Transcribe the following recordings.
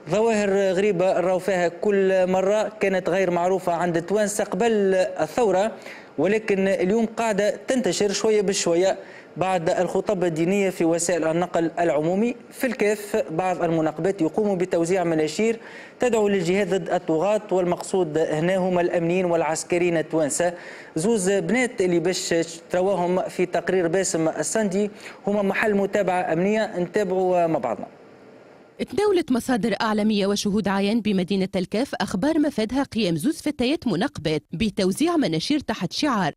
ظواهر غريبة نراو فيها كل مرة، كانت غير معروفة عند التوانسة قبل الثورة، ولكن اليوم قاعدة تنتشر شوية بشوية بعد الخطب الدينية في وسائل النقل العمومي. في الكاف بعض المناقبات يقوموا بتوزيع مناشير تدعو للجهاد ضد الطغاة، والمقصود هنا هما الأمنيين والعسكريين التوانسة. زوز بنات اللي باش ترواهم في تقرير باسم السندي هما محل متابعة أمنية، نتابعوا مع بعضنا. تناولت مصادر أعلامية وشهود عيان بمدينة الكاف أخبار مفادها قيام زوز فتيات مناقبات بتوزيع مناشير تحت شعار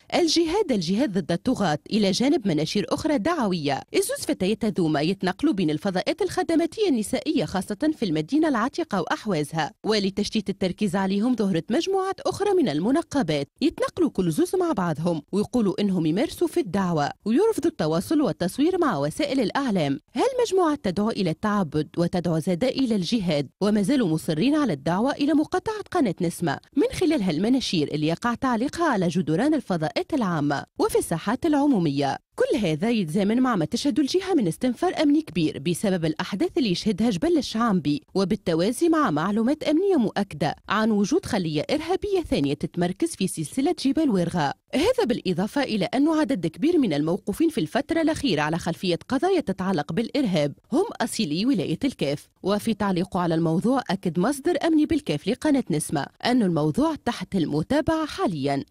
الجهاد ضد الطغاة، إلى جانب مناشير أخرى دعوية. الزوز فتيات هذوما يتنقلوا بين الفضاءات الخدماتية النسائية خاصة في المدينة العتيقة وأحوازها، ولتشتيت التركيز عليهم ظهرت مجموعات أخرى من المنقبات يتنقلوا كل زوز مع بعضهم ويقولوا إنهم يمارسوا في الدعوة ويرفضوا التواصل والتصوير مع وسائل الإعلام. هالمجموعات تدعو إلى التعبد وتدعو زاد إلى الجهاد، وما زالوا مصرين على الدعوة إلى مقاطعة قناة نسمة من خلال هالمناشير اللي يقع تعليقها على جدران الفضاءات العامة وفي الساحات العمومية. كل هذا يتزامن مع ما تشهد الجهة من استنفار أمني كبير بسبب الأحداث اللي يشهدها جبل الشعنبي، وبالتوازي مع معلومات أمنية مؤكدة عن وجود خلية إرهابية ثانية تتمركز في سلسلة جبال ورغاء. هذا بالإضافة إلى أن عدد كبير من الموقوفين في الفترة الأخيرة على خلفية قضايا تتعلق بالإرهاب هم أصيلي ولاية الكاف. وفي تعليقه على الموضوع أكد مصدر أمني بالكاف لقناة نسمة أن الموضوع تحت المتابعة حاليا.